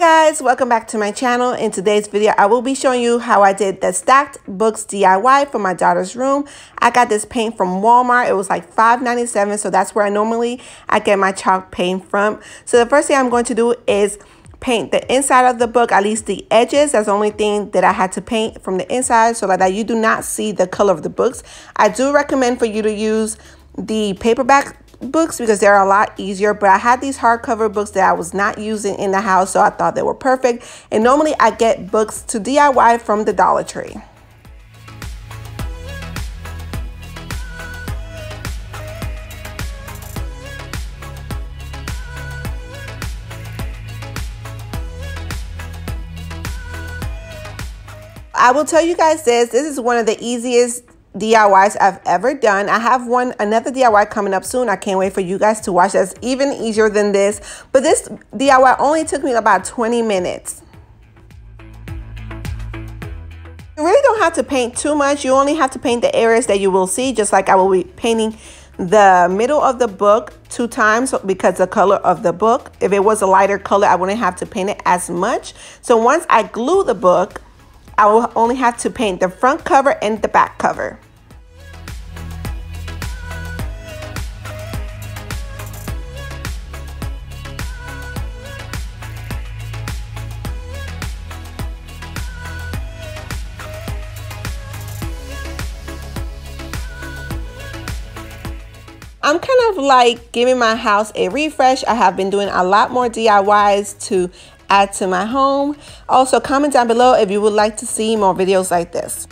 Guys, welcome back to my channel. In today's video I will be showing you how I did the stacked books DIY for my daughter's room. I got this paint from Walmart. It was like $5.97, so that's where I get my chalk paint from. So the first thing I'm going to do is paint the inside of the book, at least the edges. That's the only thing that I had to paint from the inside, so that you do not see the color of the books. I do recommend for you to use the paperback books because they're a lot easier, but I had these hardcover books that I was not using in the house, so I thought they were perfect. And normally I get books to DIY from the Dollar Tree. I will tell you guys this is one of the easiest DIYs I've ever done. I have another DIY coming up soon. I can't wait for you guys to watch. That's even easier than this. But this DIY only took me about 20 minutes. You really don't have to paint too much. You only have to paint the areas that you will see, just like I will be painting the middle of the book 2 times because the color of the book. If it was a lighter color, I wouldn't have to paint it as much. So once I glue the book, I will only have to paint the front cover and the back cover. I'm kind of like giving my house a refresh. I have been doing a lot more DIYs to add to my home. Also, comment down below if you would like to see more videos like this.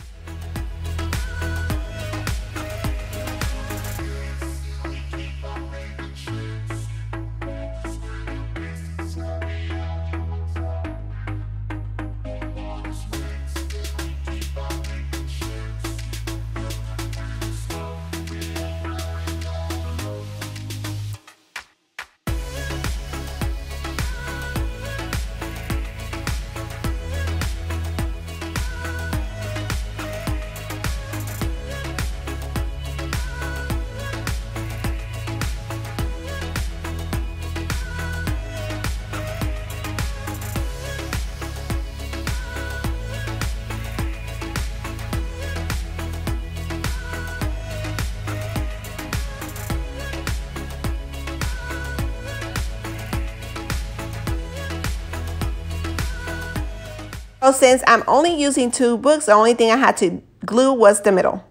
So since I'm only using 2 books, the only thing I had to glue was the middle.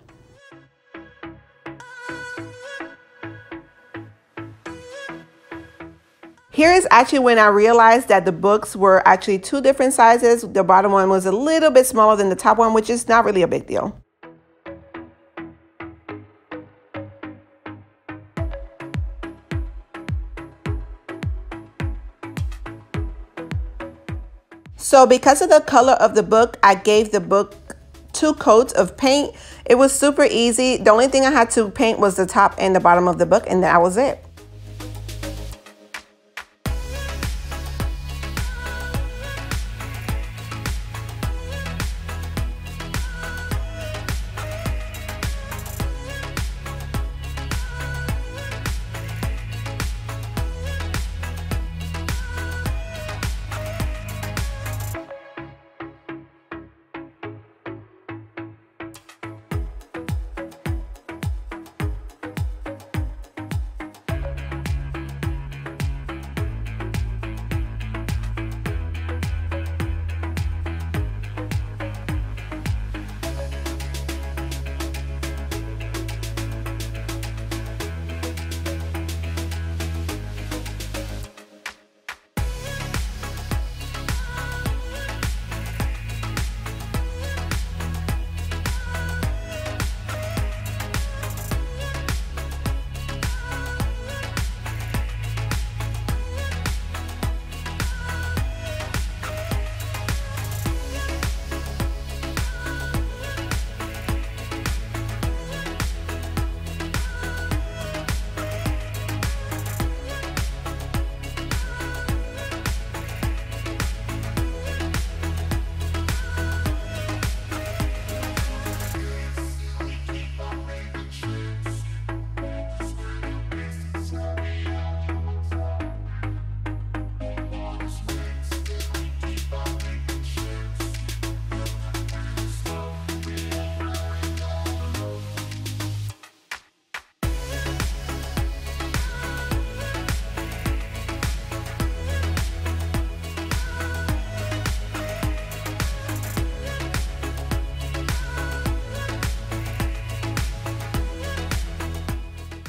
Here is actually when I realized that the books were actually 2 different sizes. The bottom one was a little bit smaller than the top one, which is not really a big deal. So because of the color of the book, I gave the book 2 coats of paint. It was super easy. The only thing I had to paint was the top and the bottom of the book, and that was it.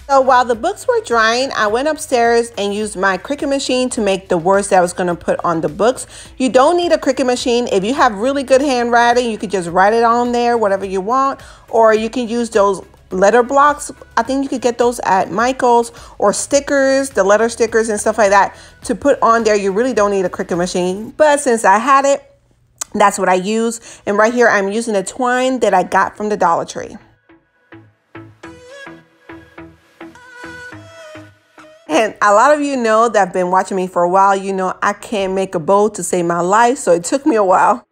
So while the books were drying, I went upstairs and used my Cricut machine to make the words that I was going to put on the books. You don't need a Cricut machine. If you have really good handwriting, you could just write it on there, whatever you want. Or you can use those letter blocks. I think you could get those at Michael's, or stickers, the letter stickers and stuff like that to put on there. You really don't need a Cricut machine. But since I had it, that's what I use. And right here, I'm using the twine that I got from the Dollar Tree. And a lot of you know that have been watching me for a while, you know I can't make a bow to save my life, so it took me a while.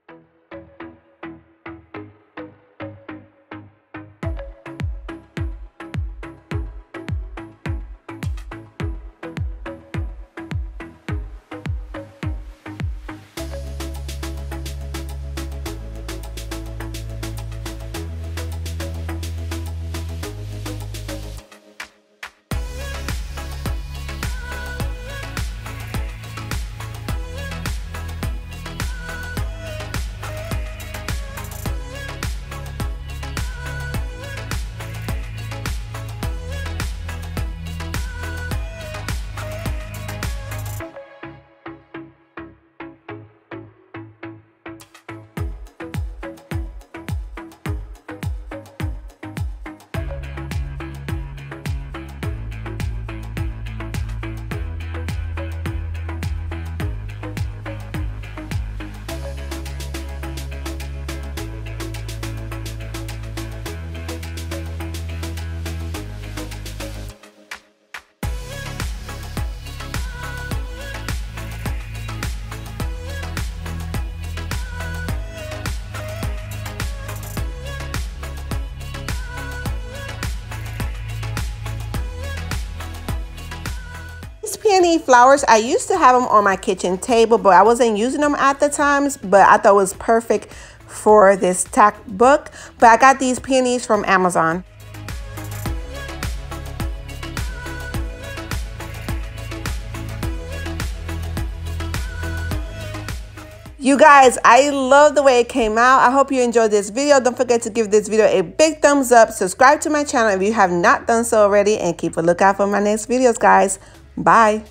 Peony flowers, I used to have them on my kitchen table, but I wasn't using them at the times, but I thought it was perfect for this tack book. But I got these peonies from Amazon. You guys, I love the way it came out. I hope you enjoyed this video. Don't forget to give this video a big thumbs up. Subscribe to my channel if you have not done so already, and keep a lookout for my next videos, guys. Bye.